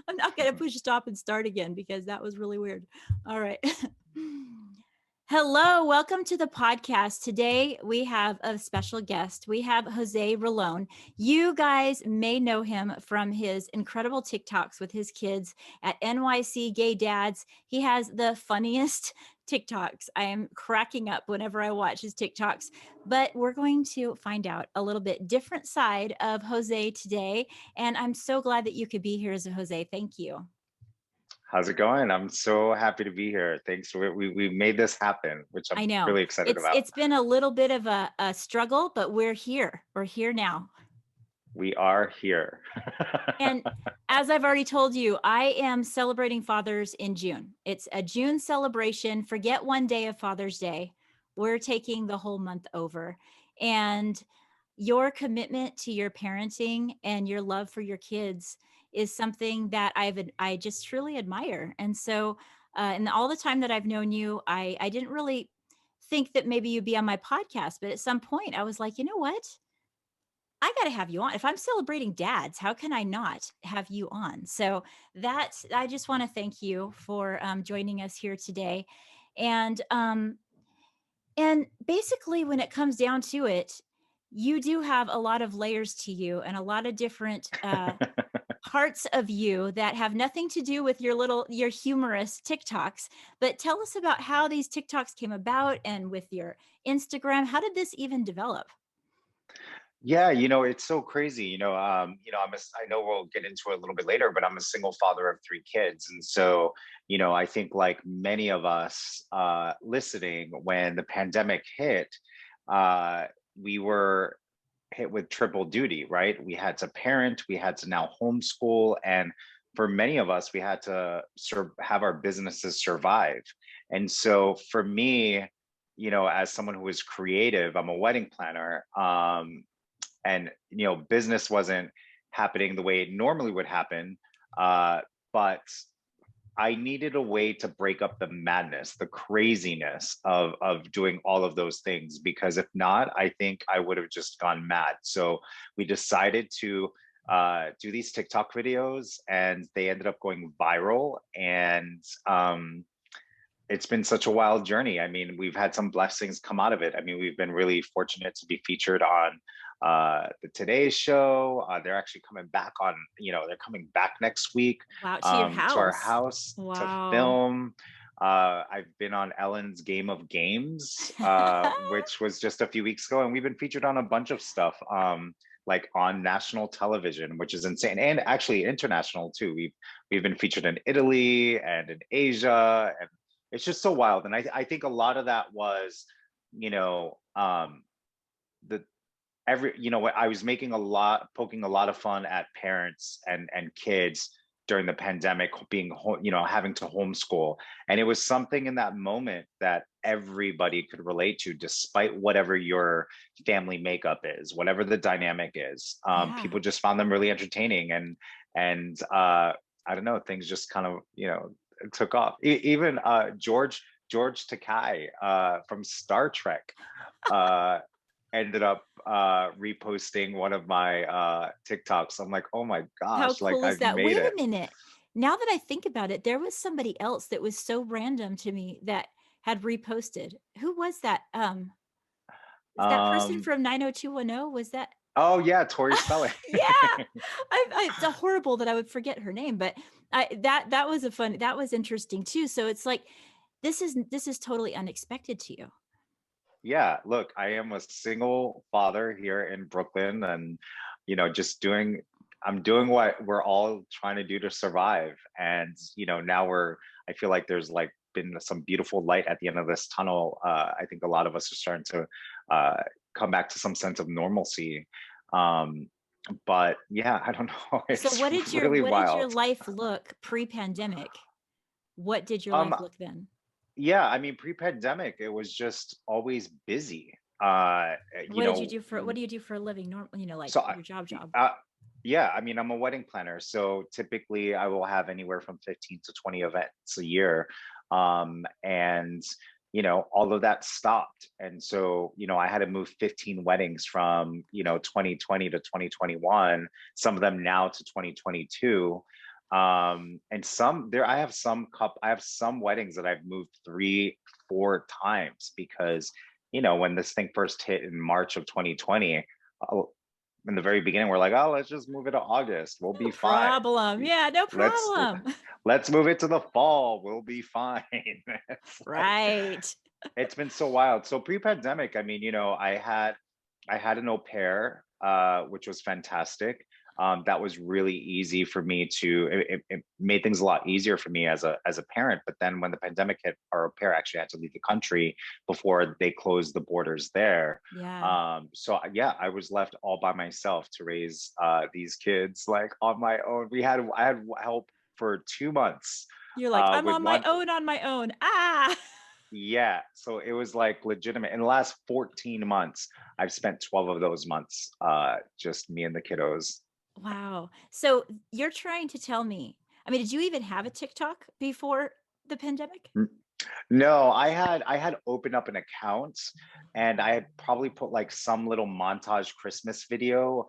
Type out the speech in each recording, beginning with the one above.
I'm not going to push stop and start again because that was really weird. All right. Hello, welcome to the podcast. Today we have a special guest. We have Jose Rolon. You guys may know him from his incredible TikToks with his kids at NYC Gay Dads. He has the funniest TikToks. I am cracking up whenever I watch his TikToks, but we're going to find out a little bit different side of Jose today. And I'm so glad that you could be here, Jose. Thank you. How's it going? I'm so happy to be here. Thanks. We made this happen, which I'm I know really excited about. it's been a little bit of a struggle, but we're here. We're here now. We are here. And as I've already told you, I am celebrating Fathers in June. It's a June celebration. Forget one day of Father's Day. We're taking the whole month over. And your commitment to your parenting and your love for your kids is something that I just truly admire. And so, and all the time that I've known you, I didn't really think that maybe you'd be on my podcast, but at some point I was like, you know what? I got to have you on. If I'm celebrating dads, how can I not have you on? So I just want to thank you for joining us here today. And basically, when it comes down to it, you do have a lot of layers to you and a lot of different parts of you that have nothing to do with your humorous TikToks. But tell us about how these TikToks came about and with your Instagram. How did this even develop? Yeah, it's so crazy. I know we'll get into it a little bit later, but I'm a single father of three kids. And so, I think like many of us listening, when the pandemic hit, we were hit with triple duty, right? We had to parent, we had to now homeschool. And for many of us, we had to have our businesses survive. And so for me, as someone who is creative, I'm a wedding planner. And business wasn't happening the way it normally would happen, but I needed a way to break up the madness, the craziness of doing all of those things, because if not, I think I would have just gone mad. So we decided to do these TikTok videos, and they ended up going viral. And it's been such a wild journey. I mean, we've had some blessings come out of it. I mean, we've been really fortunate to be featured on the Today Show. They're actually coming back on, they're coming back next week. Wow, to your house. To our house. Wow. To film. I've been on Ellen's Game of Games, which was just a few weeks ago, and we've been featured on a bunch of stuff, like on national television, which is insane, and actually international too. We've been featured in Italy and in Asia, and it's just so wild. And I think a lot of that was, I was poking a lot of fun at parents and kids during the pandemic, being having to homeschool. And it was something in that moment that everybody could relate to, despite whatever your family makeup is, whatever the dynamic is. People just found them really entertaining, and I don't know, things just kind of took off. Even George Takei from Star Trek ended up reposting one of my TikToks. I'm like, oh my gosh, how cool is that? Wait a minute. Now that I think about it, there was somebody else that was so random to me that had reposted. Who was that? That person from 90210? Was that? Oh yeah, Tori Spelling. Yeah, it's horrible that I would forget her name, but that was interesting too. So it's like this is totally unexpected to you. Yeah, look, I am a single father here in Brooklyn, and I'm doing what we're all trying to do to survive. And now I feel like there's like been some beautiful light at the end of this tunnel. I think a lot of us are starting to come back to some sense of normalcy. But yeah, I don't know. So what did your life look pre-pandemic? What did your life look then? Yeah, I mean, pre-pandemic, it was just always busy. What do you do for a living? Like your job. Yeah, I mean, I'm a wedding planner, so typically I will have anywhere from 15 to 20 events a year, and all of that stopped. And so I had to move 15 weddings from 2020 to 2021, some of them now to 2022. And some there I have some weddings that I've moved 3 4 times because when this thing first hit in March of 2020, uh, in the very beginning we're like, oh, let's just move it to August, we'll No be fine. problem. Yeah, no let's problem. let's move it to the fall, we'll be fine. It's like, Right. it's been so wild. So pre-pandemic, I mean, I had an au pair, which was fantastic. That was really easy for me to. It made things a lot easier for me as a parent. But then when the pandemic hit, our au pair actually had to leave the country before they closed the borders there. Yeah. So yeah, I was left all by myself to raise these kids like on my own. I had help for 2 months You're like, I'm with on my one. own on my own. Ah. Yeah, so it was like legitimate. In the last 14 months, I've spent 12 of those months just me and the kiddos. Wow. So you're trying to tell me, I mean, did you even have a TikTok before the pandemic? N- No, I had opened up an account and I had probably put like some little montage Christmas video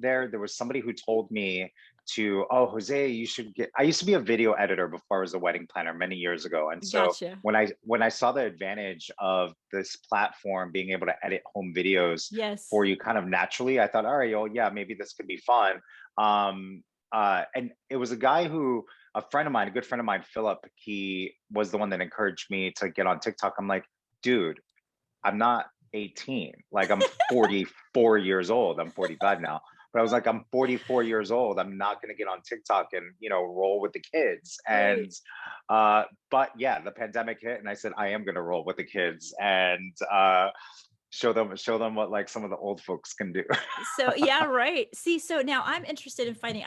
there. There was somebody who told me to, oh, Jose, you should get. I used to be a video editor before I was a wedding planner many years ago. And so Gotcha. when I saw the advantage of this platform being able to edit home videos for Yes. you kind of naturally, I thought, all right, oh yeah, maybe this could be fun. And it was a guy who, a friend of mine, a good friend of mine, Philip, he was the one that encouraged me to get on TikTok. I'm like, dude, I'm not 18. Like, I'm 44 years old. I'm 45 now. But I was like, I'm 44 years old. I'm not going to get on TikTok and, roll with the kids. Right. But yeah, the pandemic hit and I said, I am going to roll with the kids and show them what like some of the old folks can do. So yeah, right. See, so now I'm interested in finding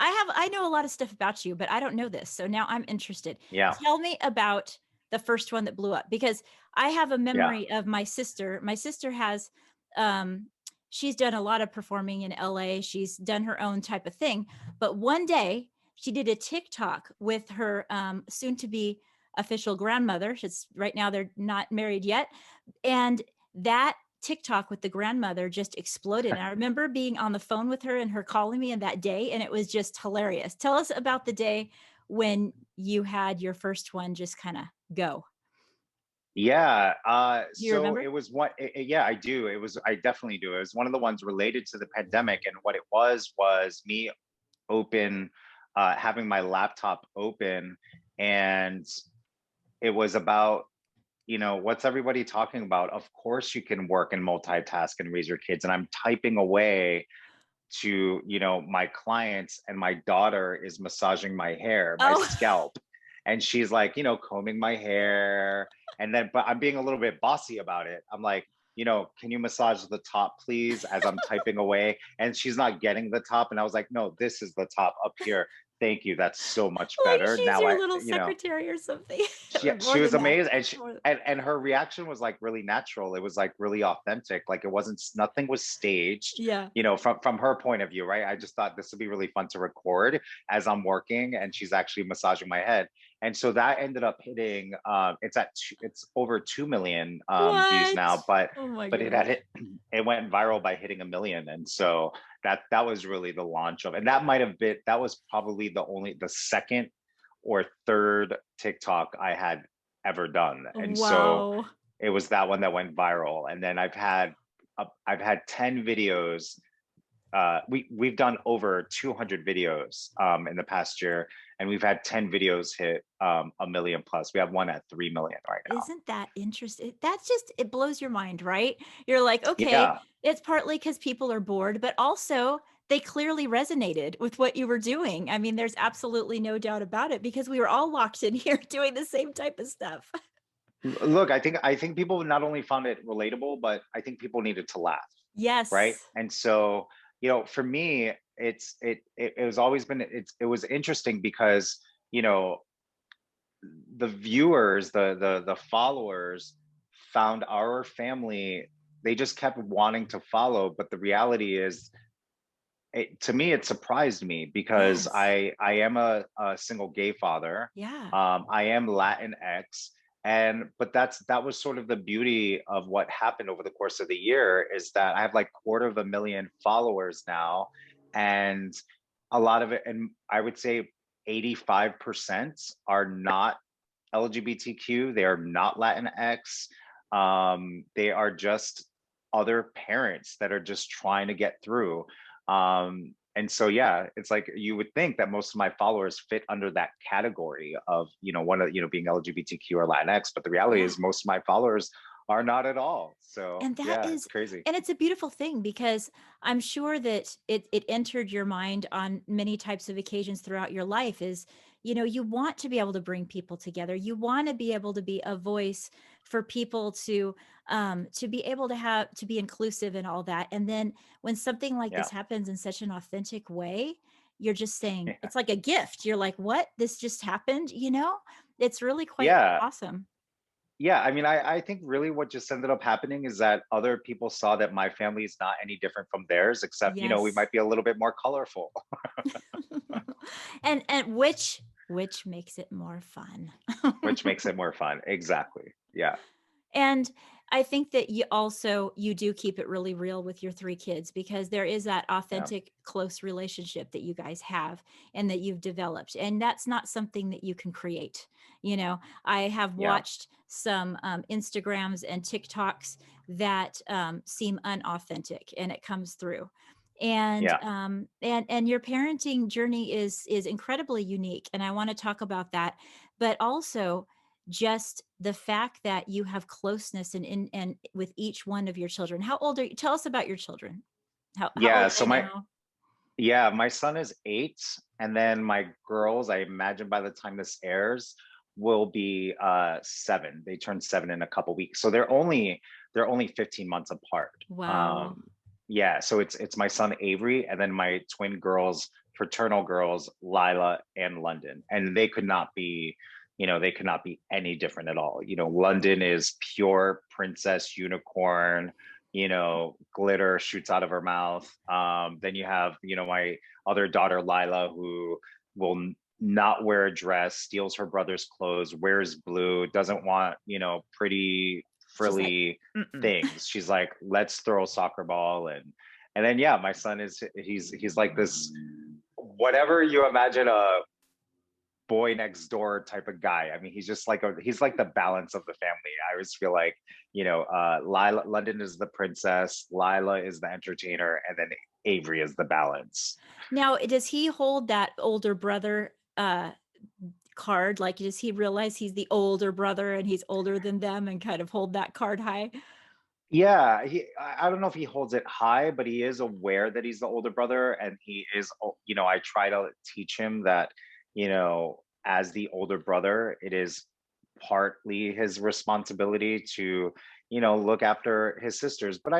I know a lot of stuff about you, but I don't know this. So now I'm interested. Yeah. Tell me about the first one that blew up because I have a Yeah. memory of my sister. My sister has um she's done a lot of performing in LA. She's done her own type of thing. But one day she did a TikTok with her soon to be official grandmother. She's right now they're not married yet. And that TikTok with the grandmother just exploded. And I remember being on the phone with her and her calling me in that day, and it was just hilarious. Tell us about the day when you had your first one just kind of go. Yeah. Do you So remember? it was yeah, I do. I definitely do. It was one of the ones related to the pandemic. And what it was me open, having my laptop open. And it was about, what's everybody talking about? Of course you can work and multitask and raise your kids. And I'm typing away to my clients, and my daughter is massaging my hair, my Oh, scalp, and she's like combing my hair. And then but I'm being a little bit bossy about it. I'm like, can you massage the top please, as I'm typing away, and she's not getting the top, and I was like, no, this is the top up here, thank you, that's so much like better she's now. your I little you know secretary or something. she Or more she was than that. amazed, and More- her reaction was like really natural. It was like really authentic. Like, it wasn't, nothing was staged. Yeah. From her point of view, right? I just thought this would be really fun to record as I'm working, and she's actually massaging my head. And so that ended up hitting. It's over 2 million views What? now, but Oh my it had gosh. hit. It went viral by hitting 1 million, and so that was really the launch of. And that was probably the second or third TikTok I had ever done. And so Wow. it was that one that went viral. And then I've had 10 videos. We've done over 200 videos in the past year, and we've had 10 videos hit 1 million plus. We have one at 3 million right now. Isn't that interesting? That's just, it blows your mind, right? You're like, okay, Yeah. it's partly because people are bored, but also they clearly resonated with what you were doing. I mean, there's absolutely no doubt about it because we were all locked in here doing the same type of stuff. Look, I think people not only found it relatable, but I think people needed to laugh, right? Yes. And so, for me, it was always been it was interesting because you know the viewers, the followers found our family. They just kept wanting to follow, but the reality is, to me, it surprised me because Yes. I am a single gay father. Yeah. I am Latinx, and but that was sort of the beauty of what happened over the course of the year, is that I have like 250,000 followers now, and a lot of it, and I would say 85% are not LGBTQ. They are not Latinx. They are just other parents that are just trying to get through. And so, yeah, it's like you would think that most of my followers fit under that category of, one of, being LGBTQ or Latinx, but the reality Yeah. is most of my followers are not at all. So, And that yeah, it's is crazy. and it's a beautiful thing because I'm sure that it entered your mind on many types of occasions throughout your life is, you want to be able to bring people together. You want to be able to be a voice for people to be able to be inclusive and all that. And then when something like Yeah. this happens in such an authentic way, you're just saying Yeah. it's like a gift. You're like, "What? This just happened?" It's really quite Yeah. awesome. Yeah, I mean, I think really what just ended up happening is that other people saw that my family is not any different from theirs, except, we Yes. might be a little bit more colorful, And which makes it more fun. which makes it more fun. Exactly. Yeah. And I think that you do keep it really real with your 3 kids because there is that Yeah. authentic, close relationship that you guys have and that you've developed, and that's not something that you can create. I have Yeah. watched some, Instagrams and TikToks that, seem unauthentic, and it comes through. Yeah. And your parenting journey is incredibly unique, and I wanna talk about that, but also just the fact that you have closeness and with each one of your children. How old are you? Tell us about your children. How Yeah. old are So they now? my son is 8, and then my girls, I imagine by the time this airs, will be 7. They turn 7 in a couple weeks. So they're only 15 months apart. Wow. Yeah, so it's my son Avery and then my twin girls, fraternal girls, Lila and London. And they could not be any different at all. London is pure princess unicorn, glitter shoots out of her mouth. Then you have, my other daughter, Lila, who will not wear a dress, steals her brother's clothes, wears blue, doesn't want, pretty She's like, frilly mm-mm. things. She's like, let's throw a soccer ball. And then, yeah, my son he's like this, whatever you imagine a boy next door type of guy. I mean, he's like the balance of the family. I always feel like, Lila, London is the princess, Lila is the entertainer, and then Avery is the balance. Now, does he hold that older brother card? Like, does he realize he's the older brother and he's older than them and kind of hold that card high? Yeah, I don't know if he holds it high, but he is aware that he's the older brother, and he is, I try to teach him that, as the older brother, it is partly his responsibility to, look after his sisters. But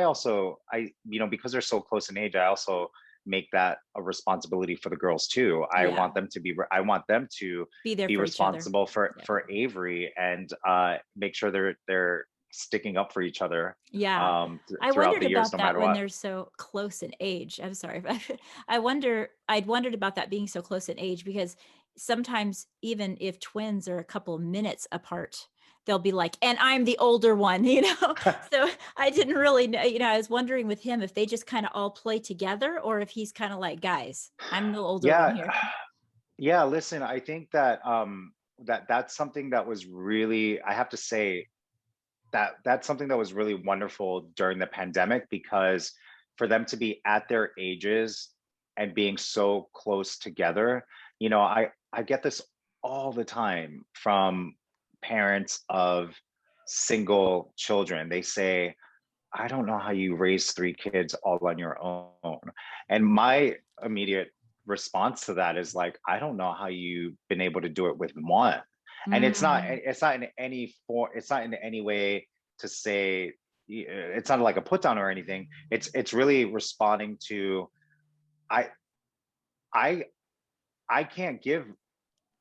because they're so close in age, I also make that a responsibility for the girls too. Yeah. I want them to Be there be for each other. responsible for Yeah. Avery, and make sure they're sticking up for each other, Yeah. I throughout wondered the years, about no that matter when what. they're so close in age. I'm sorry. I'd wondered about that being so close in age because sometimes even if twins are a couple minutes apart, they'll be like, and I'm the older one, So I didn't really know, I was wondering with him if they just kind of all play together or if he's kind of like, guys, I'm the older one Yeah, here. yeah. Listen, I think that that's something that was really, I have to say, that's something that was really wonderful during the pandemic, because for them to be at their ages and being so close together, I get this all the time from parents of single children. They say, I don't know how you raise 3 kids all on your own. And my immediate response to that is like, I don't know how you've been able to do it with one. And Mm, it's not in any way to say, it's not like a put down or anything. It's really responding to, I I I can't give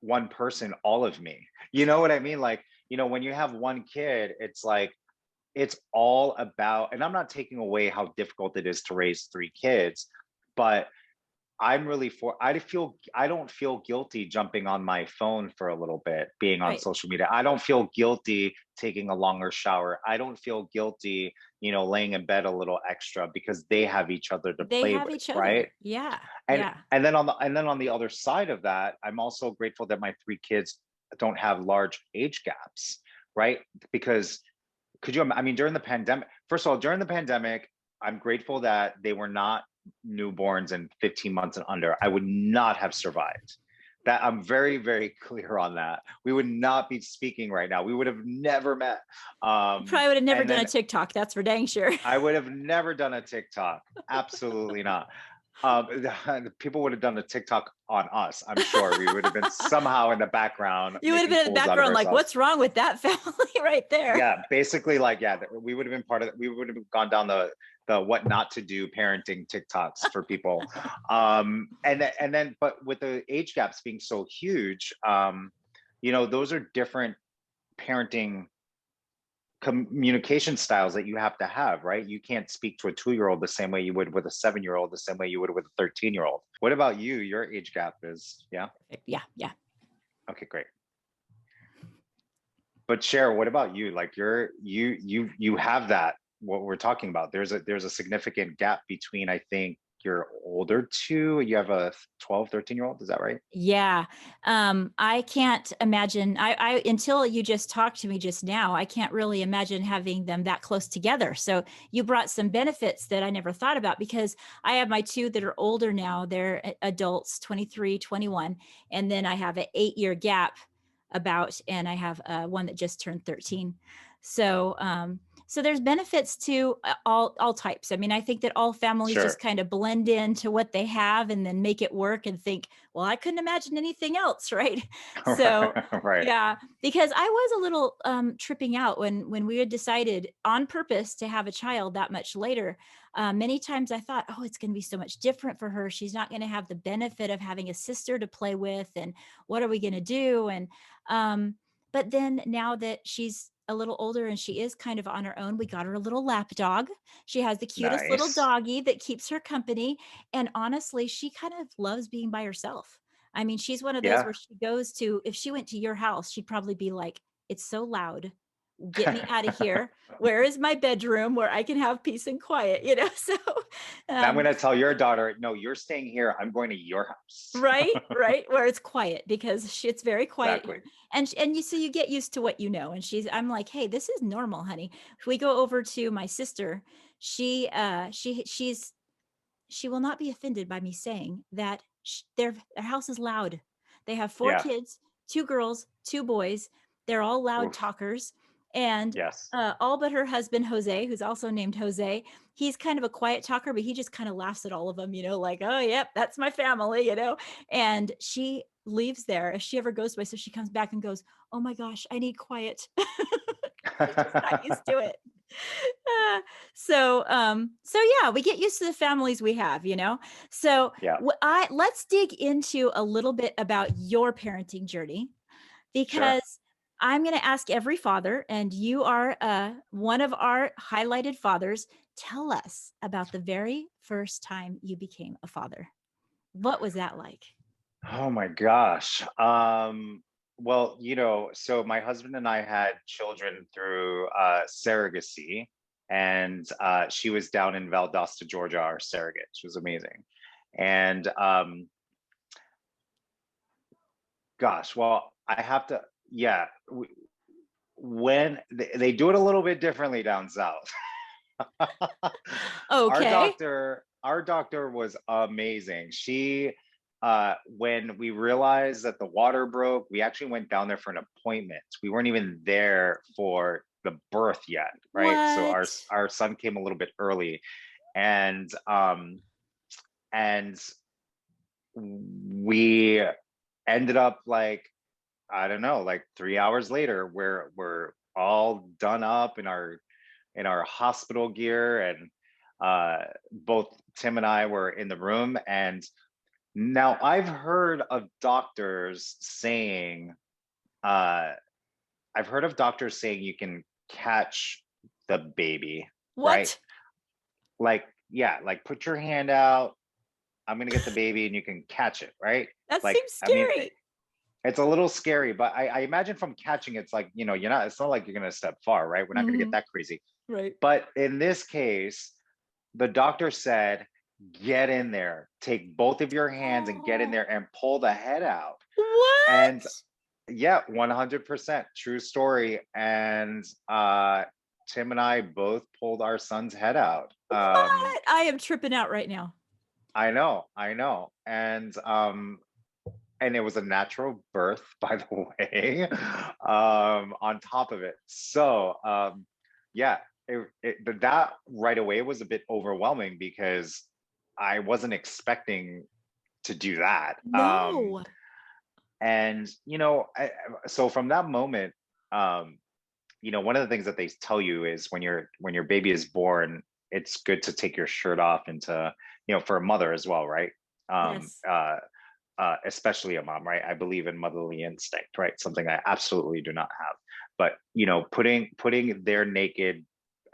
one person all of me. You know what I mean? Like, when you have one kid, it's like, it's all about, and I'm not taking away how difficult it is to raise 3 kids, but I don't feel guilty jumping on my phone for a little bit, being on Right. social media. I don't feel guilty taking a longer shower. I don't feel guilty, laying in bed a little extra because they have each other to They play have with, each right? other. Yeah. And Yeah. on the other side of that, I'm also grateful that my three kids don't have large age gaps, right? Because I mean, during the pandemic, first of all, during the pandemic, I'm grateful that they were not newborns and 15 months and under. I would not have survived. That I'm very, very clear on that. We would not be speaking right now. We would have never met. You probably would have never And done a then TikTok. That's for dang sure. I would have never done a TikTok. Absolutely not. The people would have done a TikTok on us. I'm sure we would have been somehow in the background You would have making been in the fools out of background like, ourselves. what's wrong with that family right there? Yeah, basically, like, yeah, we would have been part of. We would have gone down the what not to do parenting TikToks for people. And then, but with the age gaps being so huge, those are different parenting communication styles that you have to have, right? You can't speak to a 2-year-old the same way you would with a 7-year-old, the same way you would with a 13-year-old. What about you? Your age gap is, yeah? Yeah. Yeah. Okay, great. But Cher, what about you? Like you have that, what we're talking about. There's a significant gap between, I think, your older two. You have a 12, 13-year-old, is that right? Yeah. I can't imagine, I until you just talked to me just now, I can't really imagine having them that close together. So you brought some benefits that I never thought about, because I have my two that are older now. They're adults, 23, 21. And then I have an 8-year gap and I have one that just turned 13. So there's benefits to all types. I mean, I think that all families just Sure. kind of blend into what they have and then make it work and think, well, I couldn't imagine anything else, right? So Right. yeah, because I was a little tripping out when we had decided on purpose to have a child that much later. Many times I thought, oh, it's going to be so much different for her. She's not going to have the benefit of having a sister to play with, and what are we going to do? And but then now that she's a little older and she is kind of on her own, we got her a little lap dog. She has the cutest little Nice. doggy that keeps her company. And honestly, she kind of loves being by herself. I mean, she's one of those Yeah. where she goes to, if she went to your house, she'd probably be like, it's so loud. Get me out of here. Where is my bedroom where I can have peace and quiet? So, And I'm um, going to tell your daughter, no, you're staying here. I'm going to your house. right, where it's quiet, because it's very quiet Exactly. here. And you, so you get used to what you know. And I'm like, hey, this is normal, honey. If we go over to my sister, she will not be offended by me saying that their house is loud. They have four Yeah. kids, two girls, two boys. They're all loud Oof. talkers. And Yes. all but her husband, Jose, who's also named Jose. He's kind of a quiet talker, but he just kind of laughs at all of them, like, oh, yep, that's my family. And she leaves there. If she ever goes by, so she comes back and goes, oh my gosh, I need quiet. She's just not used to it. So yeah, we get used to the families we have. So Yeah. let's dig into a little bit about your parenting journey, Sure. because I'm going to ask every father, and you are one of our highlighted fathers. Tell us about the very first time you became a father. What was that like? Oh my gosh. Well, so my husband and I had children through surrogacy, and she was down in Valdosta, Georgia, our surrogate. She was amazing. And gosh, well, I have to, yeah, when they do it a little bit differently down south. our Okay. doctor our doctor was amazing. She when we realized that the water broke, we actually went down there for an appointment. We weren't even there for the birth yet, right? So our What? our son came a little bit early, and and we ended up, like, I don't know, like 3 hours later, where we're all done up in our hospital gear, and both Tim and I were in the room. And now uh, I've heard of doctors saying you can catch the baby, right? What? Like, yeah, like put your hand out, I'm gonna get the baby and you can catch it, right? That Like, seems I mean, scary. it's a little scary, but I imagine from catching, it's like, you're not, it's not like you're gonna step far, right? We're not gonna get Mhm. that crazy. Right. But in this case, the doctor said, get in there, take both of your hands and get in Oh, there and pull the head out. And what? yeah, 100% true story. And Tim and I both pulled our son's head out. What? I am tripping out right now. I know. And it was a natural birth, by the way, on top of it. So yeah, that right away was a bit overwhelming because I wasn't expecting to do that. No. And so from that moment, um, one of the things that they tell you is when your baby is born, it's good to take your shirt off and to, for a mother as well, right? Um, Yes. uh, especially a mom, right? I believe in motherly instinct, right? Something I absolutely do not have. But putting their naked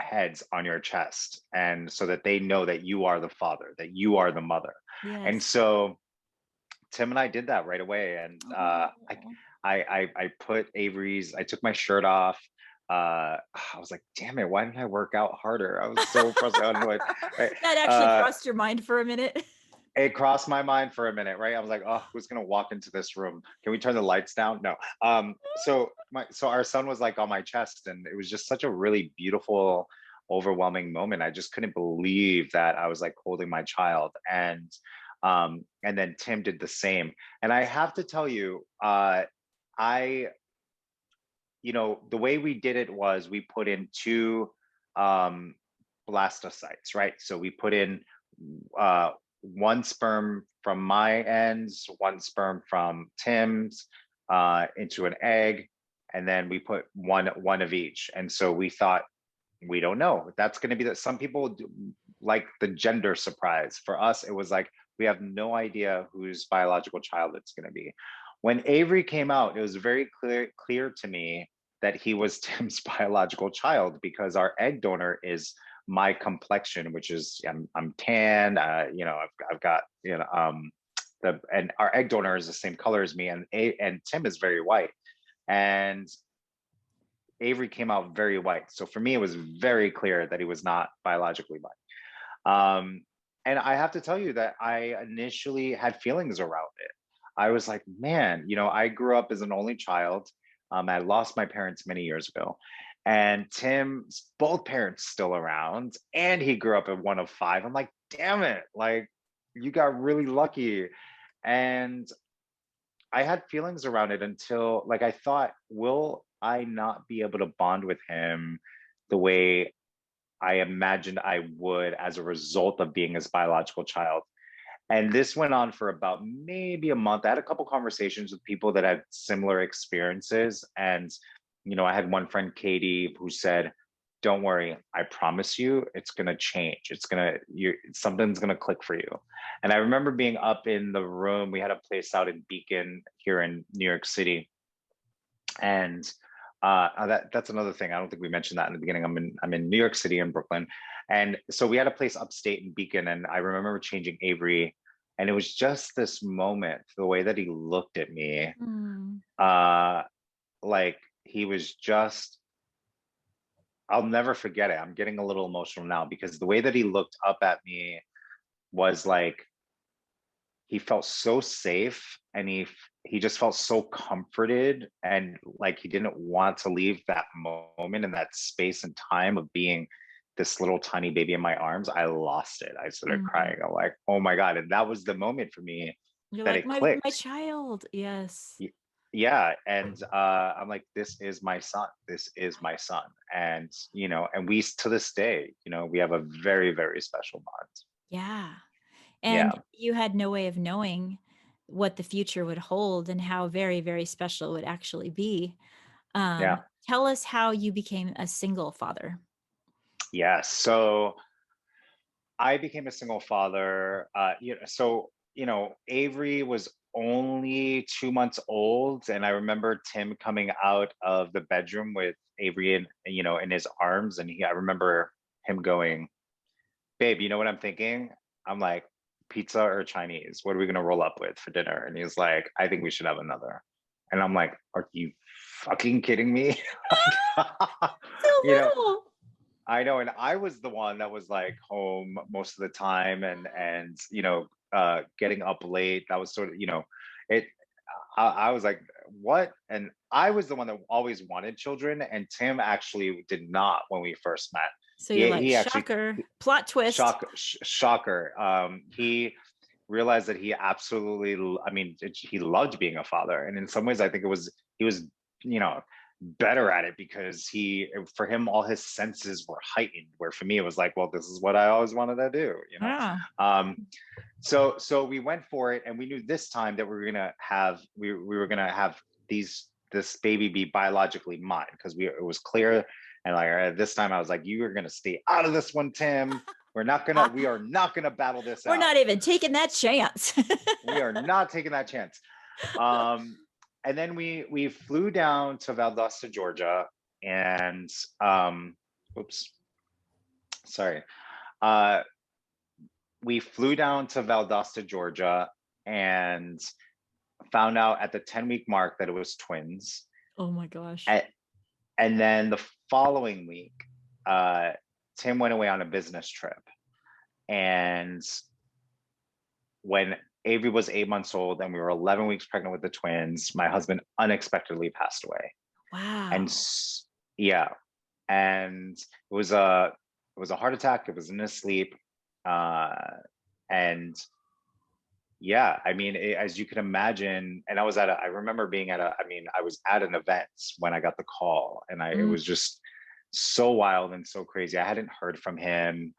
heads on your chest, and so that they know that you are the father, that you are the mother. And Yes. so Tim and I did that right away, and Oh. I put Avery's. I took my shirt off. I was like, damn it, why didn't I work out harder? I was so frustrated, annoyed, right? That actually crossed your mind for a minute. It crossed my mind for a minute, right? I was like, oh, who's gonna walk into this room? Can we turn the lights down? No. So our son was like on my chest, and it was just such a really beautiful, overwhelming moment. I just couldn't believe that I was like holding my child. And then Tim did the same. And I have to tell you, I the way we did it was we put in two um blastocytes, right? So we put in uh one sperm from my ends, one sperm from Tim's, into an egg, and then we put one of each. And so we thought, we don't know, that's going to be that some people like the gender surprise. For us, it was like, we have no idea whose biological child it's going to be. When Avery came out, it was very clear to me that he was Tim's biological child, because our egg donor is my complexion, which is I'm tan. I've got and our egg donor is the same color as me, and Tim is very white, and Avery came out very white. So for me, it was very clear that he was not biologically white. And I have to tell you that I initially had feelings around it. I was like, man, I grew up as an only child. I lost my parents many years ago. And Tim's both parents still around, and he grew up at one of five. I'm like, damn it, like you got really lucky. And I had feelings around it until, like, I thought, will I not be able to bond with him the way I imagined I would as a result of being his biological child? And this went on for about maybe a month. I had a couple conversations with people that had similar experiences. And, I had one friend, Katie, who said, don't worry, I promise you, it's going to change. Something's going to click for you. And I remember being up in the room. We had a place out in Beacon here in New York City. And that's another thing. I don't think we mentioned that in the beginning. I'm in New York City, in Brooklyn. And so we had a place upstate in Beacon, and I remember changing Avery, and it was just this moment, the way that he looked at me, Mm. uh, like he was just, I'll never forget it. I'm getting a little emotional now, because the way that he looked up at me was like, he felt so safe, and he just felt so comforted, and like he didn't want to leave that moment and that space and time of being this little tiny baby in my arms. I lost it. I started Mm. crying. I'm like, oh my God. And that was the moment for me You're that like, it my clicked. child. Yes. Yeah. And I'm like, this is my son. This is my son. And we, to this day, we have a very, very special bond. Yeah. And Yeah. you had no way of knowing what the future would hold and how very, very special it would actually be. Yeah. Tell us how you became a single father. Yeah. So I became a single father. Avery was only 2 months old, and I remember Tim coming out of the bedroom with Avery in his arms, and I remember him going, "Babe, you know what I'm thinking?" I'm like, pizza or Chinese? What are we gonna roll up with for dinner? And he's like, I think we should have another. And I'm like, are you fucking kidding me? Like, So you know, little. I know, and I was the one that was like home most of the time, and getting up late. That was sort of, it. I was like, what? And I was the one that always wanted children, and Tim actually did not when we first met. So you're like, He actually shocker, plot twist. shocker. He realized that he absolutely, I mean, he loved being a father, and in some ways, I think he was, you know, better at it because for him, all his senses were heightened. Where for me, it was like, well, this is what I always wanted to do, Yeah. So we went for it, and we knew this time that we were gonna have this baby be biologically mine, because it was clear. And like, this time I was like, you are gonna stay out of this one, Tim. We are not gonna battle this We're out. not even taking that chance. We are not taking that chance. And then we flew down to Valdosta, Georgia, and oops, sorry. We flew down to Valdosta, Georgia, and found out at the 10-week mark that it was twins. Oh my gosh. And then the following week, Tim went away on a business trip. And when Avery was 8 months old and we were 11 weeks pregnant with the twins, my husband unexpectedly passed away. Wow. And yeah, and it was a heart attack. It was in his sleep. And yeah, I mean, as you can imagine, and I remember being I was at an event when I got the call, and it was just so wild and so crazy. I hadn't heard from him,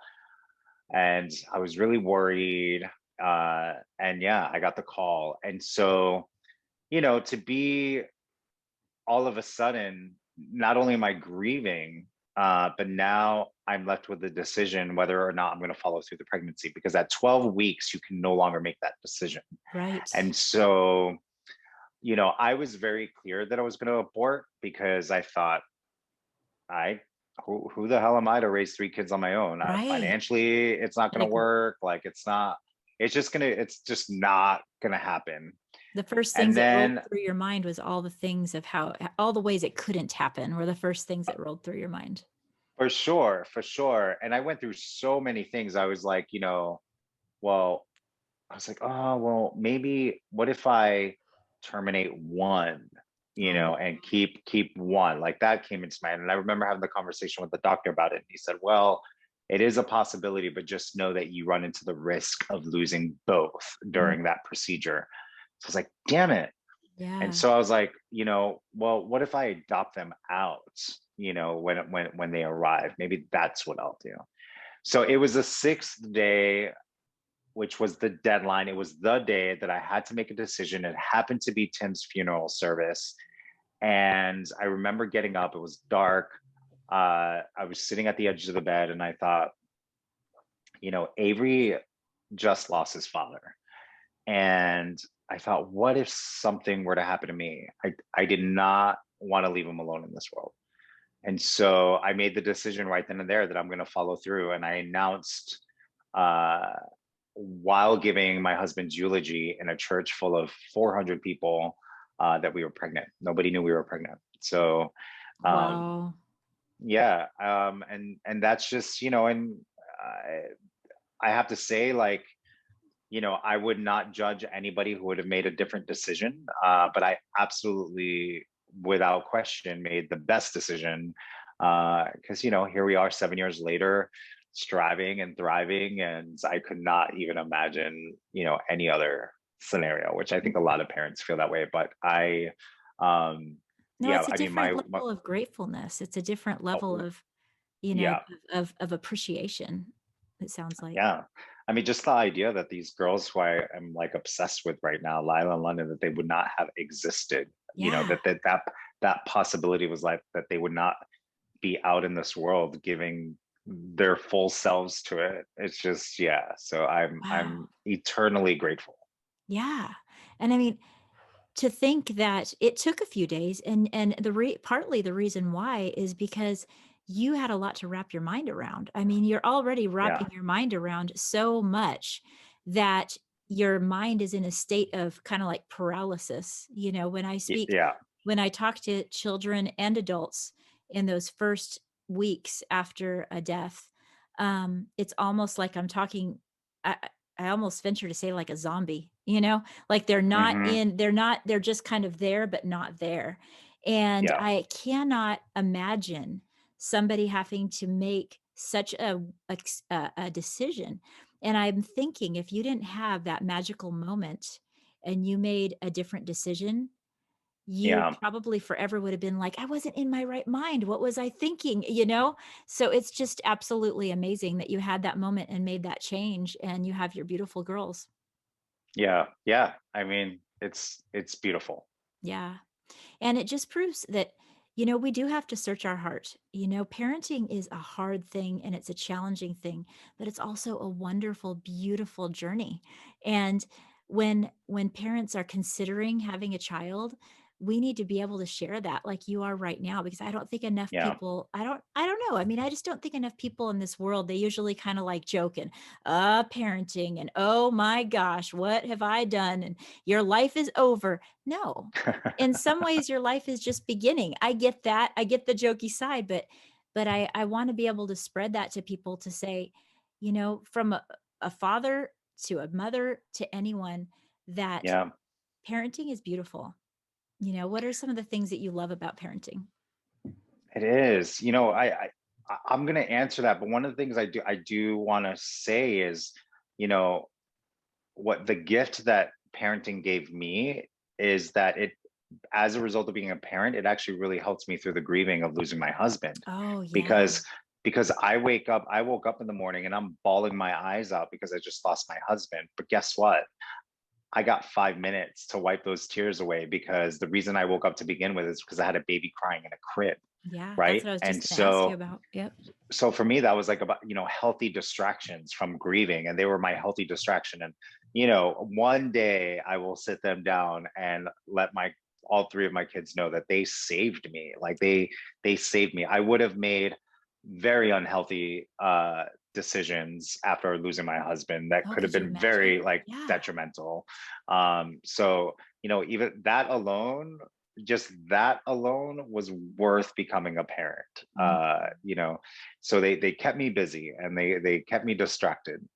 and I was really worried. And yeah, I got the call. And so, to be all of a sudden, not only am I grieving, but now I'm left with the decision whether or not I'm going to follow through the pregnancy, because at 12 weeks, you can no longer make that decision. Right. And so, I was very clear that I was going to abort, because I thought, who the hell am I to raise 3 kids on my own? Right. Financially, it's not going to work. Like, it's just not going to happen. The first things that rolled through your mind was all the ways it couldn't happen were the first things that rolled through your mind. For sure. And I went through so many things. I was like, oh, well, maybe what if I terminate one, and keep one? Like, that came into my head. And I remember having the conversation with the doctor about it. And he said, well, it is a possibility, but just know that you run into the risk of losing both during that procedure. So I was like, damn it. Yeah. And so I was like, well, what if I adopt them out, when they arrive? Maybe that's what I'll do. So it was the 6th day, which was the deadline. It was the day that I had to make a decision. It happened to be Tim's funeral service. And I remember getting up, it was dark. I was sitting at the edge of the bed, and I thought, Avery just lost his father. And I thought, what if something were to happen to me? I did not want to leave him alone in this world. And so I made the decision right then and there that I'm going to follow through. And I announced, while giving my husband's eulogy in a church full of 400 people, that we were pregnant. Nobody knew we were pregnant. So, wow. Yeah. And that's just, and I have to say, like, I would not judge anybody who would have made a different decision, but I absolutely, without question, made the best decision, because, here we are 7 years later, striving and thriving, and I could not even imagine, any other scenario, which I think a lot of parents feel that way. But it's a different level of gratefulness. It's a different level of, of appreciation, it sounds like. Yeah. I mean, just the idea that these girls who I am like obsessed with right now, Lila and London, that they would not have existed, that possibility was like that they would not be out in this world giving their full selves to it. It's just, so I'm eternally grateful. Yeah. And I mean, to think that it took a few days, and partly the reason why is because you had a lot to wrap your mind around. I mean, you're already wrapping your mind around so much that your mind is in a state of kind of like paralysis. You know, Yeah. when I talk to children and adults in those first weeks after a death, it's almost like I'm talking. I almost venture to say like a zombie, you know, like Hmm. they're just kind of there, but not there. And Yeah. I cannot imagine somebody having to make such a decision. And I'm thinking if you didn't have that magical moment and you made a different decision, you Yeah. probably forever would have been like, I wasn't in my right mind. What was I thinking? You know? So it's just absolutely amazing that you had that moment and made that change and you have your beautiful girls. Yeah. Yeah. I mean, it's beautiful. Yeah. And it just proves that, you know, we do have to search our heart. You know, parenting is a hard thing and it's a challenging thing, but it's also a wonderful, beautiful journey. And when parents are considering having a child, we need to be able to share that like you are right now, because I don't think enough Yeah. people, I don't know. I mean, I just don't think enough people in this world, they usually kind of like joke and parenting and oh my gosh, what have I done? And your life is over. No, in some ways your life is just beginning. I get that. I get the jokey side, but I want to be able to spread that to people to say, you know, from a father to a mother to anyone, that Yeah. parenting is beautiful. You know, what are some of the things that you love about parenting? It is. I'm gonna answer that, but one of the things I do want to say is, you know, what the gift that parenting gave me is that it, as a result of being a parent, it actually really helps me through the grieving of losing my husband, Oh, yeah. because I woke up in the morning and I'm bawling my eyes out because I just lost my husband. But guess what? I got 5 minutes to wipe those tears away, because the reason I woke up to begin with is because I had a baby crying in a crib, Yeah, that's right? what I was And just going to ask you so about. Yep. for me that was like about, healthy distractions from grieving, and they were my healthy distraction. And one day I will sit them down and let my all three of my kids know that they saved me. Like they saved me. I would have made very unhealthy decisions after losing my husband that Oh, could have could you been imagine? very like Yeah. detrimental. So even that alone, just that alone was worth becoming a parent. Mm. So they kept me busy and they kept me distracted.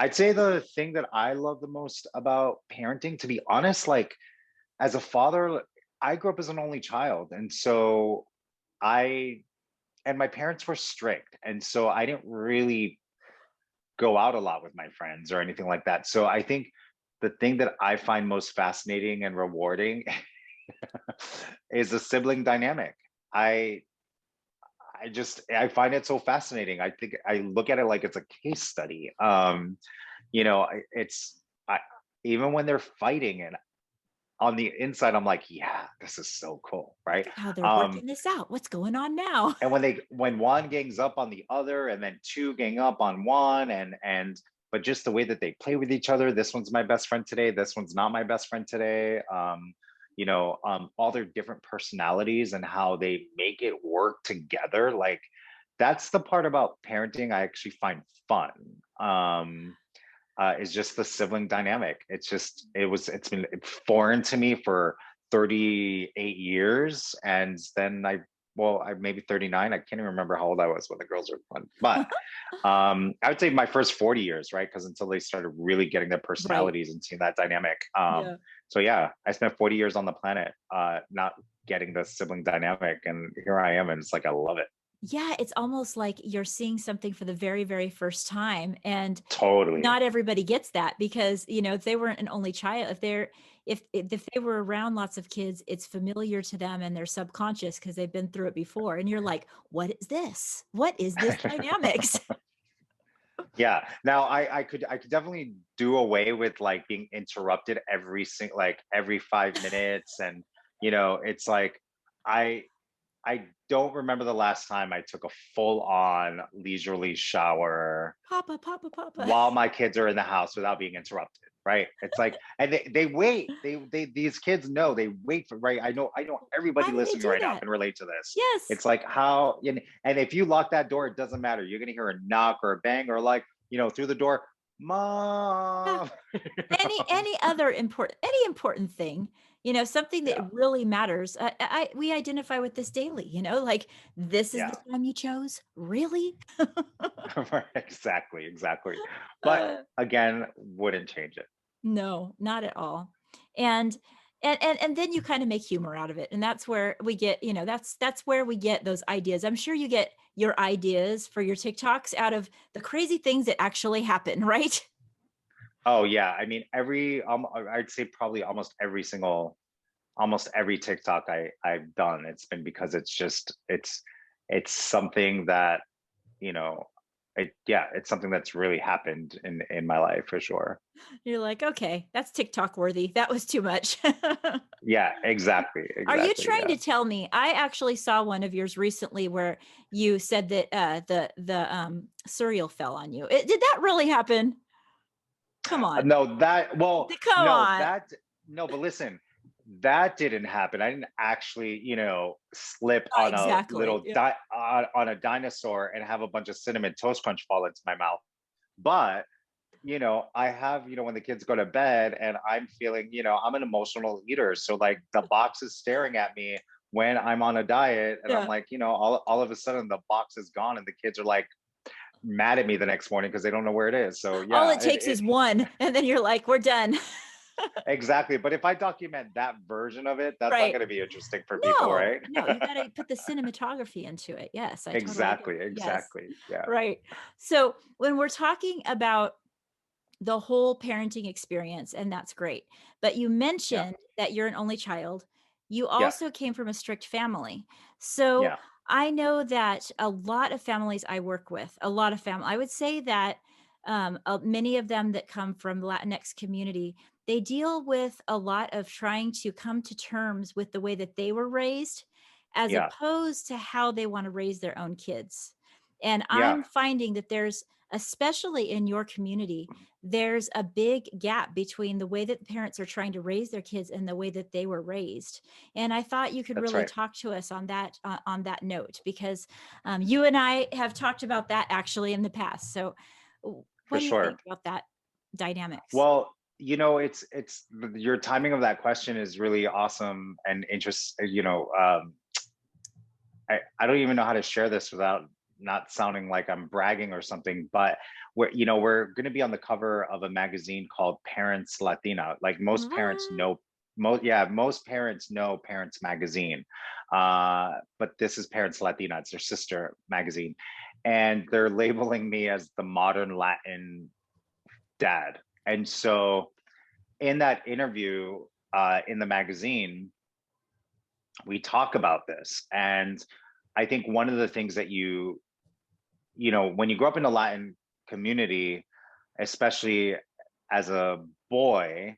I'd say the thing that I love the most about parenting, to be honest, like as a father, I grew up as an only child, and so I and my parents were strict, and so I didn't really go out a lot with my friends or anything like that. So I think the thing that I find most fascinating and rewarding is the sibling dynamic. I I find it so fascinating. I think I look at it like it's a case study. It's I even when they're fighting, and on the inside I'm like, yeah, this is so cool, right? Look at how they're Um working this out. What's going on now? and when one gangs up on the other, and then two gang up on one, and but just the way that they play with each other, this one's my best friend today, this one's not my best friend today. All their different personalities and how they make it work together, like that's the part about parenting I actually find fun. Is just the sibling dynamic. It's been foreign to me for 38 years. And then I maybe 39. I can't even remember how old I was when the girls were born. But I would say my first 40 years, right? Because until they started really getting their Right. personalities and seeing that dynamic. Yeah. So yeah, I spent 40 years on the planet, not getting the sibling dynamic. And here I am, and it's like I love it. Yeah, it's almost like you're seeing something for the very, very first time. And Totally. not everybody gets that because, you know, if they weren't an only child, if they were around lots of kids, it's familiar to them and they're subconscious because they've been through it before. And you're like, what is this? What is this dynamics? Yeah. Now I could definitely do away with like being interrupted every 5 minutes. And it's like I I don't remember the last time I took a full on leisurely shower Papa, Papa, Papa. while my kids are in the house without being interrupted. Right. It's like, and they wait. These kids know, they wait for, right. I know Why everybody do they listening do right now that? can relate to this. Yes. It's like and if you lock that door, it doesn't matter. You're gonna hear a knock or a bang or like, through the door. Yeah. mom. Any important thing, something Yeah, that really matters. We identify with this daily, like this is the yeah. time you chose, really? Exactly, exactly. But Uh, again, wouldn't change it. no, not at all. And and then you kind of make humor out of it, and that's where we get, that's where we get those ideas. I'm sure you get your ideas for your TikToks out of the crazy things that actually happen, right? Oh yeah, I mean, I'd say probably almost every TikTok I've done, it's been because it's something that, you know, yeah, it's something that's really happened in my life for sure. You're like, okay, that's TikTok worthy. That was too much. Yeah, exactly, Are you exactly. trying Yeah. to tell me? I actually saw one of yours recently where you said that the cereal fell on you. Did that really happen? Come on. No, that well, Come no, on. that no, but listen, that didn't happen. I didn't actually, slip on a Exactly. little Yeah. on a dinosaur and have a bunch of cinnamon toast crunch fall into my mouth. But I have, when the kids go to bed and I'm feeling, I'm an emotional eater. So like the box is staring at me when I'm on a diet and I'm Yeah. like, all of a sudden the box is gone and the kids are like mad at me the next morning because they don't know where it is. So All yeah, it takes is one, and then you're like, we're done. exactly. But if I document that version of it, that's not Right. going to be interesting for people, No, right? no, you got to put the cinematography into it. Yes, I totally get Exactly, it. Yes. exactly. Yeah, Right. So when we're talking about the whole parenting experience, and that's great. But you yeah, mentioned that you're an only child. You yeah, also came from a strict family. So yeah, I know that a lot of families I work with, a lot of family, I would say that many of them that come from the Latinx community, they deal with a lot of trying to come to terms with the way that they were raised, as yeah, opposed to how they want to raise their own kids. And yeah. I'm finding that there's, especially in your community, there's a big gap between the way that the parents are trying to raise their kids and the way that they were raised. And I thought you could That's really right, talk to us on that note, because you and I have talked about that actually in the past. So what for do you think sure. about that dynamics? Well, it's your timing of that question is really awesome and interest. I don't even know how to share this without not sounding like I'm bragging or something, but we're going to be on the cover of a magazine called Parents Latina. Like most parents What? know, most parents know Parents Magazine, but this is Parents Latina. It's their sister magazine, and they're labeling me as the modern Latin dad. And so, in that interview in the magazine, we talk about this, and I think one of the things that when you grow up in a Latin community, especially as a boy,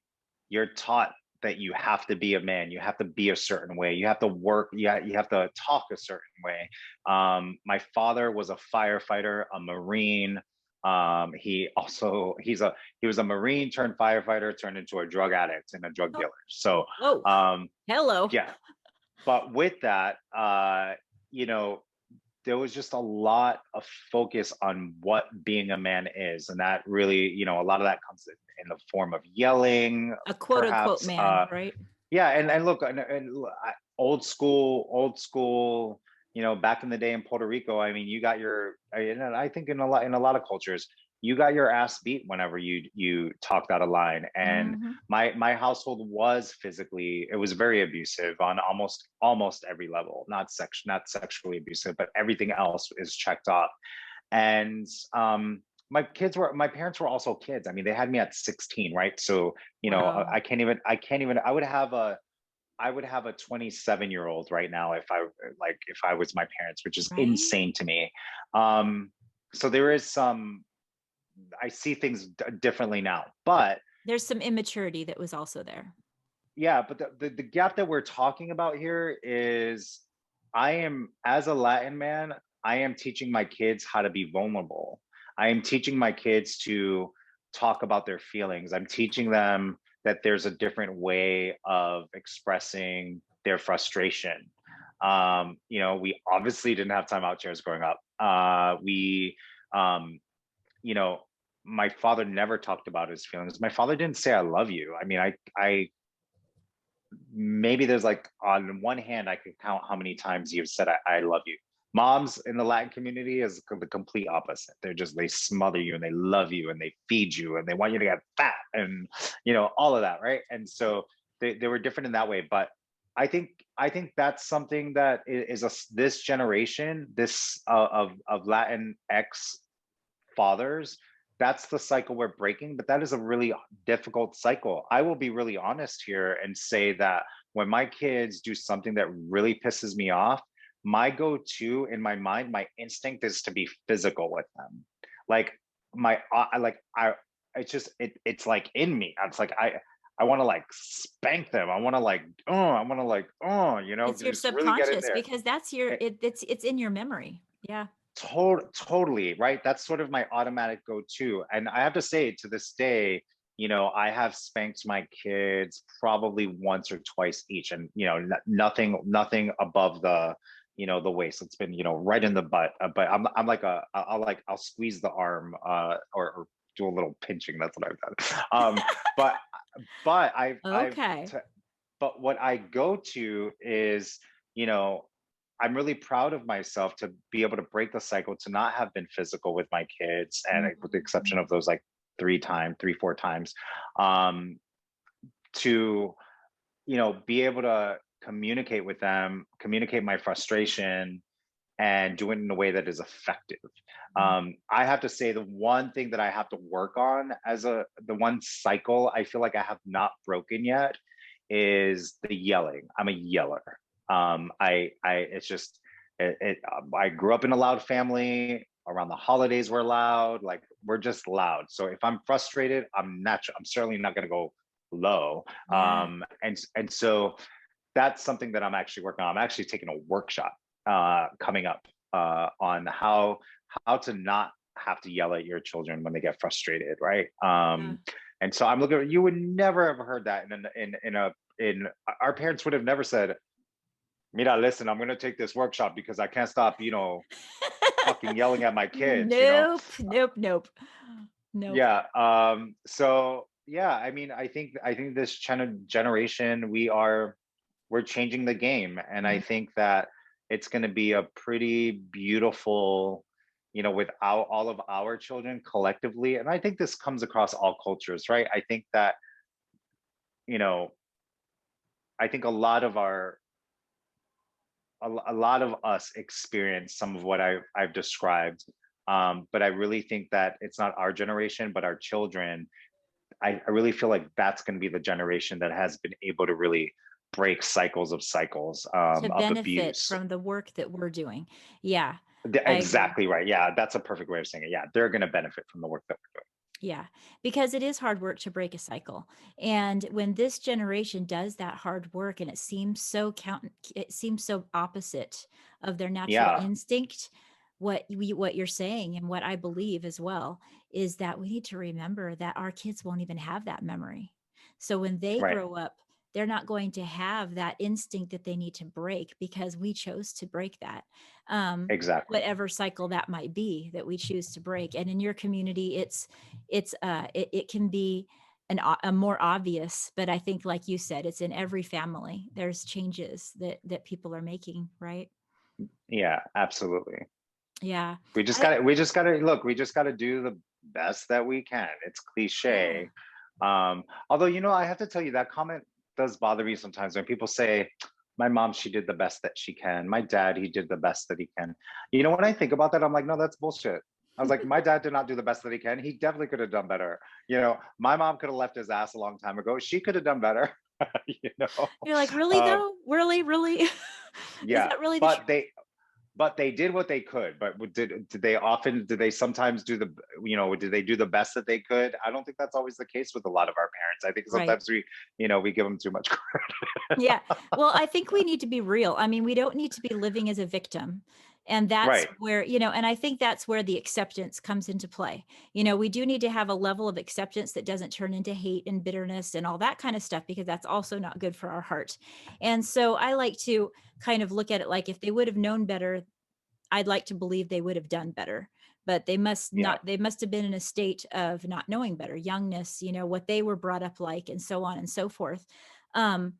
you're taught that you have to be a man, you have to be a certain way, you have to work, yeah, you have to talk a certain way. My father was a firefighter, a Marine. He was a Marine turned firefighter turned into a drug addict and a drug Oh, dealer. So whoa. um, Hello. yeah, but with that, you know, there was just a lot of focus on what being a man is, and that really, a lot of that comes in the form of yelling, A quote unquote perhaps. man, right? Yeah, and look, old school. Back in the day in Puerto Rico, I mean, you got I think in a lot of cultures, you got your ass beat whenever you talked out of line. And Hmm. my household was physically, it was very abusive on almost every level. Not sexually abusive, but everything else is checked off. And my parents were also kids. I mean, they had me at 16, right? So Wow. I can't even I would have a 27-year-old right now if I was my parents, which is Right. insane to me. um so there is some, I see things differently now, but There's some immaturity that was also there. yeah, but the gap that we're talking about here is, I am, as a Latin man, I am teaching my kids how to be vulnerable. I am teaching my kids to talk about their feelings. I'm teaching them that there's a different way of expressing their frustration. We obviously didn't have timeout chairs growing up. We, um, you know, my father never talked about his feelings. My father didn't say I love you. I mean, I maybe there's like on one hand I could count how many times you've said I love you. Moms in the Latin community is the complete opposite. They smother you and they love you and they feed you and they want you to get fat and all of that, right? And so they were different in that way. But I think that's something that is this generation, this of Latin X fathers, that's the cycle we're breaking. But that is a really difficult cycle. I will be really honest here and say that when my kids do something that really pisses me off, my go-to in my mind, my instinct is to be physical with them. Like my like I it's just it's like in me. It's like I want to like spank them. I want to like I want to like It's your just really get in subconscious there. because that's your Eh, it's in your memory. Yeah. Totally, right? That's sort of my automatic go-to. And I have to say, to this day, I have spanked my kids probably once or twice each, and nothing above the waist. It's been right in the butt. But I'm like I'll squeeze the arm, or do a little pinching. That's what I've done. But I've Okay. t- but what I go to is, you know, I'm really proud of myself to be able to break the cycle, to not have been physical with my kids, and like, with the exception Mhm. of those like 4 times, um, to be able to communicate with them, communicate my frustration, and do it in a way that is effective. Mhm. I have to say the one thing that I have to work on the one cycle I feel like I have not broken yet is the yelling. I'm a yeller. It's just, I grew up in a loud family. Around the holidays, we're loud. Like we're just loud. So if I'm frustrated, I'm certainly not going to go low. Yeah. And so that's something that I'm actually working on. I'm actually taking a workshop coming up on how to not have to yell at your children when they get frustrated, right? Yeah. And so I'm looking. You would never have heard that in our parents would have never said, "Mira, listen, I'm going to take this workshop because I can't stop, fucking yelling at my kids." Nope. Nope. Nope. Nope. Yeah. So yeah, I mean, I think this generation, we're changing the game, and I Mhm. think that it's going to be a pretty beautiful, with all of our children collectively. And I think this comes across all cultures, right? I think that, you know, I think a lot of us experience some of what I've described. But I really think that it's not our generation, but our children. I really feel like that's going to be the generation that has been able to really break cycles To of benefit abuse. from the work that we're doing. Yeah. I agree. Exactly right. Yeah, that's a perfect way of saying it. Yeah, they're going to benefit from the work that we're Yeah, because it is hard work to break a cycle. And when this generation does that hard work and it seems so opposite of their doing. natural Yeah, instinct, what you're saying and what I believe as well is that we need to remember that our kids won't even have that memory. So when they right. grow up, they're not going to have that instinct that they need to break because we chose to break that. Um, Exactly. whatever cycle that might be that we choose to break. And in your community, it can be a more obvious, but I think like you said, it's in every family. There's changes that people are making, right? Yeah, absolutely. Yeah. We I just got to look, we just got to do the best that we can. It's Yeah. cliche. Although, I have to tell you that comment does bother me sometimes when people say, my mom, she did the best that she can. My dad, he did the best that he can. When I think about that, I'm like, no, that's bullshit. I was like, my dad did not do the best that he can. He definitely could have done better. My mom could have left his ass a long time ago. She could have done better. you know, You're like, really um, though? Really, really? Is yeah, that really the but truth? they did what they could. But did they sometimes did they do the best that they could? I don't think that's always the case with a lot of our parents. I think Right. sometimes we give them too much credit. Yeah. Well, I think we need to be real. I mean, we don't need to be living as a victim. And that's Right. where, and I think that's where the acceptance comes into play. We do need to have a level of acceptance that doesn't turn into hate and bitterness and all that kind of stuff, because that's also not good for our heart. And so I like to kind of look at it like if they would have known better, I'd like to believe they would have done better. but they must Yeah. not, they must have been in a state of not knowing better, youngness, what they were brought up like, and so on and so forth. Um,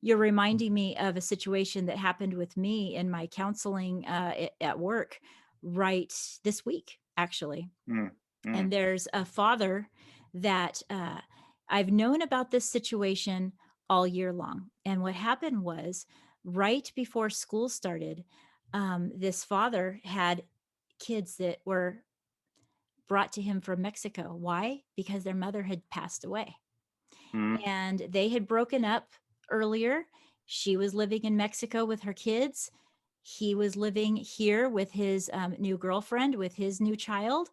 you're reminding me of a situation that happened with me in my counseling at work right this week, actually. Mm, mm, And there's a father that I've known about this situation all year long. And what happened was, right before school started, this father had kids that were brought to him from Mexico. Why? Because their mother had passed away mm, and they had broken up earlier. She was living in Mexico with her kids. He was living here with his new girlfriend, with his new child,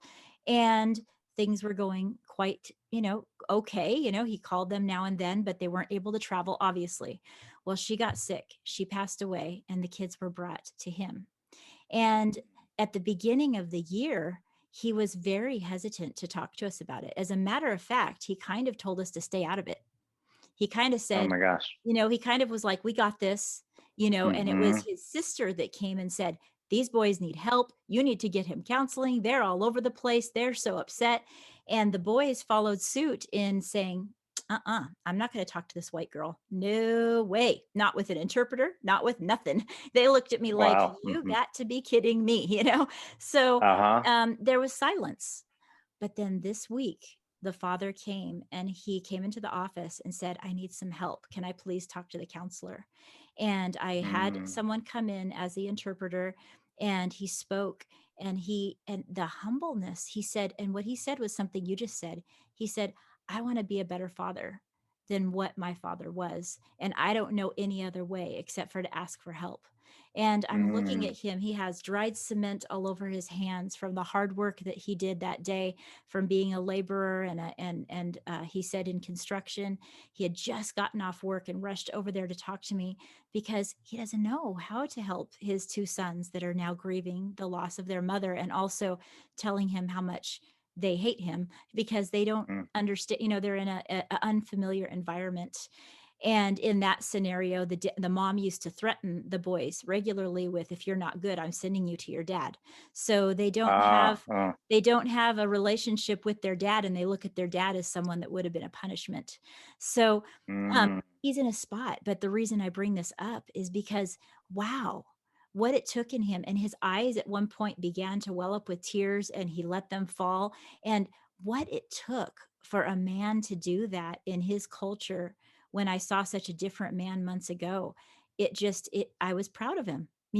and things were going quite, okay. He called them now and then, but they weren't able to travel, obviously. Well, she got sick, she passed away, and the kids were brought to him. And at the beginning of the year, he was very hesitant to talk to us about it. As a matter of fact, he kind of told us to stay out of it. He kind of oh said, my gosh. he kind of was like, we got this, and it was Mm-hmm. his sister that came and said, these boys need help. You need to get him counseling. They're all over the place. They're so upset. And the boys followed suit in saying, I'm not going to talk to this white girl. No way. Not with an interpreter, not with nothing. They looked at me like, Wow. you Mm-hmm. got to be kidding me, So Uh-huh. there was silence. But then this week, the father came and he came into the office and said, I need some help. Can I please talk to the counselor? And I had Mm, someone come in as the interpreter, and he spoke, and the humbleness he said, and what he said was something you just said. He said, I want to be a better father than what my father was. And I don't know any other way except for to ask for help. And I'm looking mm, at him. He has dried cement all over his hands from the hard work that he did that day, from being a laborer and he said in construction. He had just gotten off work and rushed over there to talk to me because he doesn't know how to help his two sons that are now grieving the loss of their mother, and also telling him how much they hate him because they don't mm. understand. They're in a unfamiliar environment. And in that scenario, the mom used to threaten the boys regularly with, if you're not good, I'm sending you to your dad. So Ah, they don't have a relationship with their dad, and they look at their dad as someone that would have been a punishment. So um, mm, he's in a spot. But the reason I bring this up is because, wow, what it took in him. And his eyes at one point began to well up with tears, and he let them fall. And what it took for a man to do that in his culture, when I saw such a different man months ago, I was proud of him. I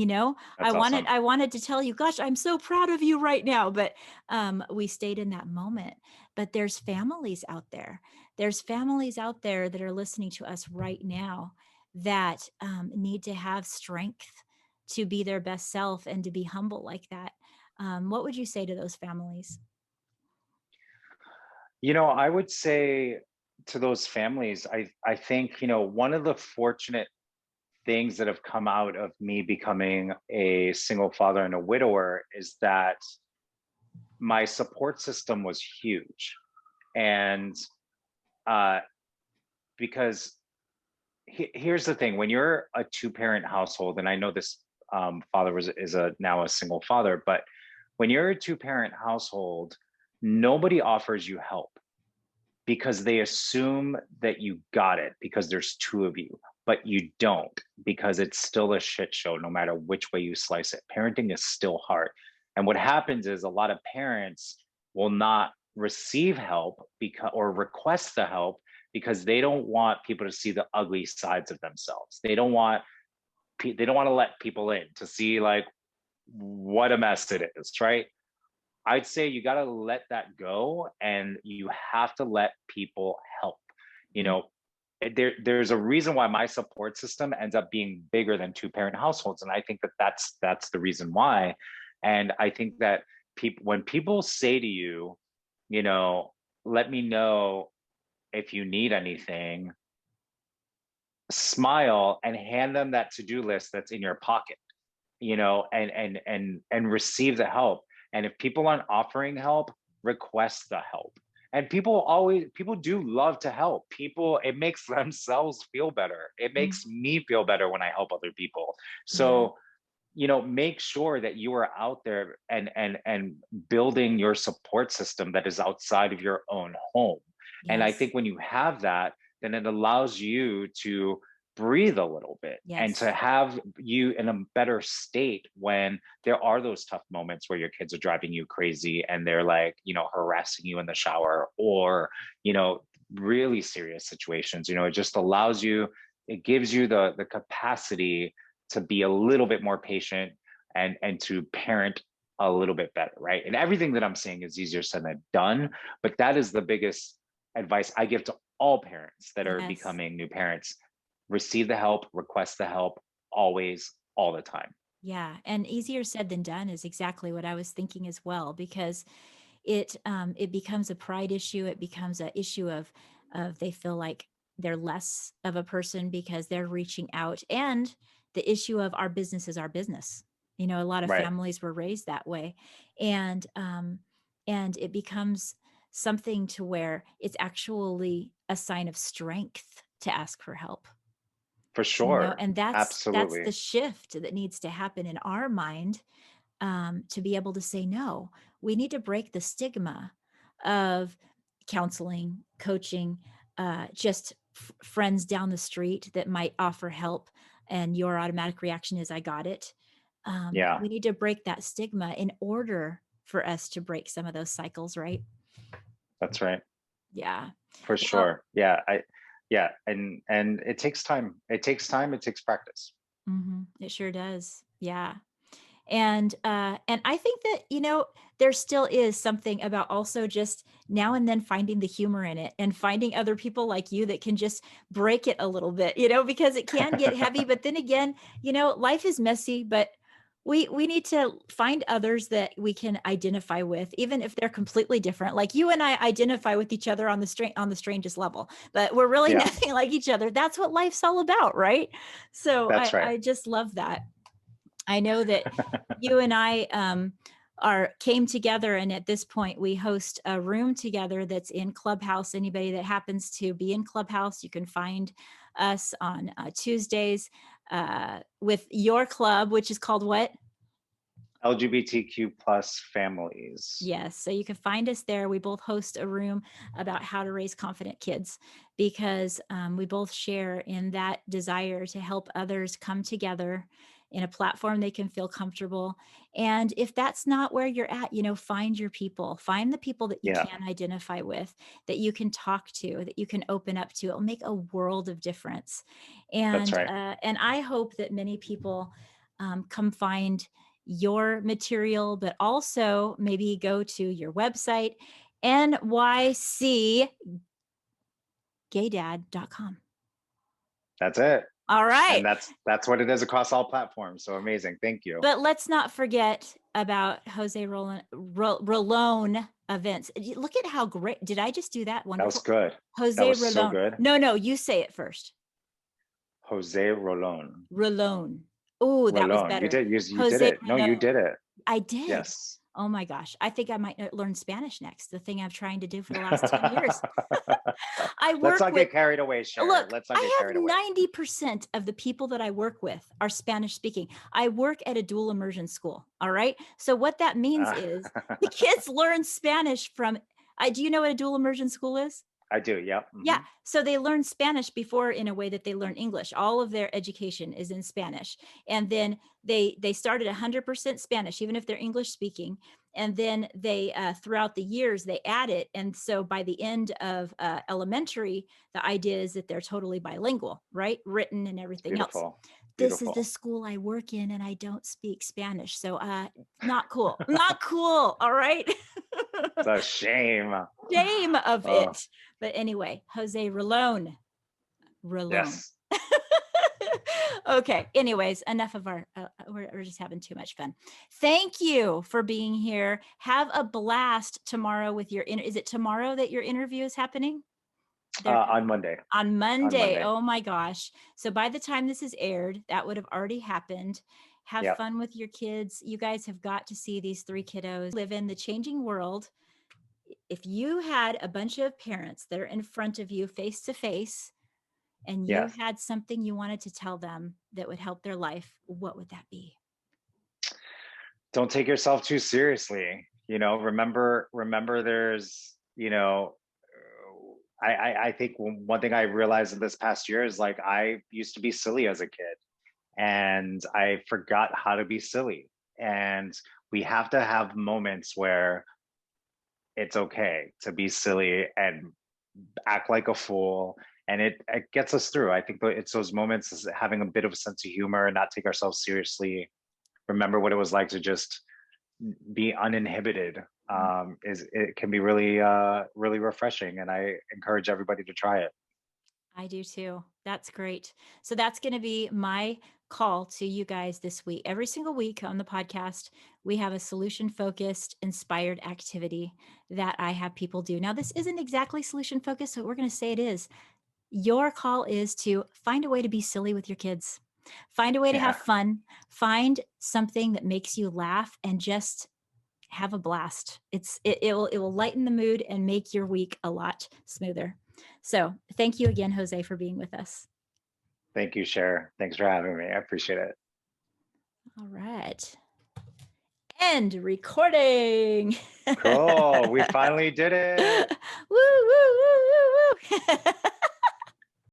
that's wanted awesome. I wanted to tell you, gosh, I'm so proud of you right now. But we stayed in that moment. But there's families out there. There's families out there that are listening to us right now that need to have strength to be their best self and to be humble like that. What would you say to those families? I would say to those families, I think, one of the fortunate things that have come out of me becoming a single father and a widower is that my support system was huge. And uh, because here's the thing, when you're a two-parent household, and I know this father is now a single father, but when you're a two-parent household, nobody offers you help because they assume that you got it because there's two of you, but you don't, because it's still a shit show no matter which way you slice it. Parenting is still hard. And what happens is a lot of parents will not receive help because or request the help because they don't want people to see the ugly sides of themselves. They don't want to let people in to see like what a mess it is, right? I'd say you got to let that go and you have to let people help. You Mm. know, there's a reason why my support system ends up being bigger than two-parent households, and I think that that's the reason why. And I think that when people say to you, you know, let me know if you need anything, smile and hand them that to-do list that's in your pocket, and receive the help. And if people aren't offering help, request the help. And people do love to help people. It makes themselves feel better. It Mm. makes me feel better when I help other people. Yeah. So make sure that you are out there and building your support system that is outside of your own home. And I Yes. think when you have that, then it allows you to breathe a little bit and to Yes. have you in a better state when there are those tough moments where your kids are driving you crazy and they're like, harassing you in the shower, or, really serious situations. It just allows you, it gives you the capacity to be a little bit more patient and to parent a little bit better, right? And everything that I'm saying is easier said than done, but that is the biggest advice I give to all parents that are Yes. becoming new parents. Receive the help, request the help, always, all the time. Yeah. And easier said than done is exactly what I was thinking as well, because it becomes a pride issue. It becomes an issue of they feel like they're less of a person because they're reaching out, and the issue of our business is our business. A lot of Right. families were raised that way, and it becomes something to where it's actually a sign of strength to ask for help. For sure. And that's the Absolutely. shift that needs to happen in our mind, to be able to say no. We need to break the stigma of counseling, coaching, just friends down the street that might offer help, and your automatic reaction is, I got it. Yeah, We need to break that stigma in order for us to break some of those cycles, right? that's right. Yeah. For Well, sure. Yeah, and it takes time. It takes time, it takes practice. it sure does. Yeah. And I think that, there still is something about also just now and then finding the humor in it, and finding other people like you that can just break it a little bit, because it can get heavy. But then again, life is messy, but we need to find others that we can identify with, even if they're completely different. Like you and I identify with each other on the strangest level, but we're really Yeah, nothing like each other. That's what life's all about, right? So that's right. I just love that. I know that you and I, are came together, and at this point we host a room together that's in Clubhouse. Anybody that happens to be in Clubhouse, you can find us on Tuesdays, with your club, which is called what? LGBTQ plus families. Yes. So you can find us there. We both host a room about how to raise confident kids, because we both share in that desire to help others come together in a platform they can feel comfortable. And if that's not where you're at, find your people, find the people that you Yeah, can identify with, that you can talk to, that you can open up to. It'll make a world of difference. that's And right. I hope that many people come find your material, but also maybe go to your website, nycgaydad.com. That's it. All right. And that's what it is across all platforms. So amazing. Thank you. But let's not forget about Jose Rolon events. Look at how great. Did I just do that? That was Wonderful. good. That Jose was so Rolon. good. No, you say it first. Jose Rolon. Rolon. Oh, that was Rolon. You better. did you did Jose it. No, you Rolon. did it. I did. Yes. Oh my gosh. I think I might learn Spanish next. The thing I'm trying to do for the last 10 years. I Let's work not with, get carried away, Sherry. look, Let's not get I carried have away. 90% of the people that I work with are Spanish speaking. I work at a dual immersion school. All right. So what that means Uh, is the kids learn Spanish from, do you know what a dual immersion school is? I do. Yep. Yeah. So they learn Spanish before, in a way that they learn English. All of their education is in Spanish. And then they start at 100% Spanish, even if they're English speaking. And then they, throughout the years, they add it. And so by the end of elementary, the idea is that they're totally bilingual, right? Written and It's everything else. beautiful. This is the Beautiful. school I work in, and I don't speak Spanish. So not cool. Not cool. All right. It's a shame. Shame of Oh, it. But anyway, Jose Rolon. Rolon. yes. Okay. Anyways, enough of our, we're just having too much fun. Thank you for being here. Have a blast tomorrow with your, is it tomorrow that your interview is happening? They're On Monday. on On Monday. Monday. Oh my gosh. So by the time this is aired, that would have already happened. Have Yep. fun with your kids. You guys have got to see these three kiddos live in the changing world. If you had a bunch of parents that are in front of you face to face, and you Yes. had something you wanted to tell them that would help their life, what would that be? don't take yourself too seriously. Remember there's, I think one thing I realized in this past year is like I used to be silly as a kid and I forgot how to be silly. And we have to have moments where it's okay to be silly and act like a fool. And it gets us through. I think it's those moments, is having a bit of a sense of humor and not take ourselves seriously. Remember what it was like to just be uninhibited. Is it can be really really refreshing, and I encourage everybody to try it. I do too. That's great. So that's going to be my call to you guys this week. Every single week on the podcast, we have a solution focused, inspired activity that I have people do. Now, this isn't exactly solution focused, so we're going to say it is. Your call is to find a way to be silly with your kids. Find a way to have Yeah. fun. Find something that makes you laugh and just have a blast. It will lighten the mood and make your week a lot smoother. So, thank you again, Jose, for being with us. Thank you, Cher. Thanks for having me. I appreciate it. All right. End recording. Cool. We finally did it. Woo, woo, woo, woo, woo.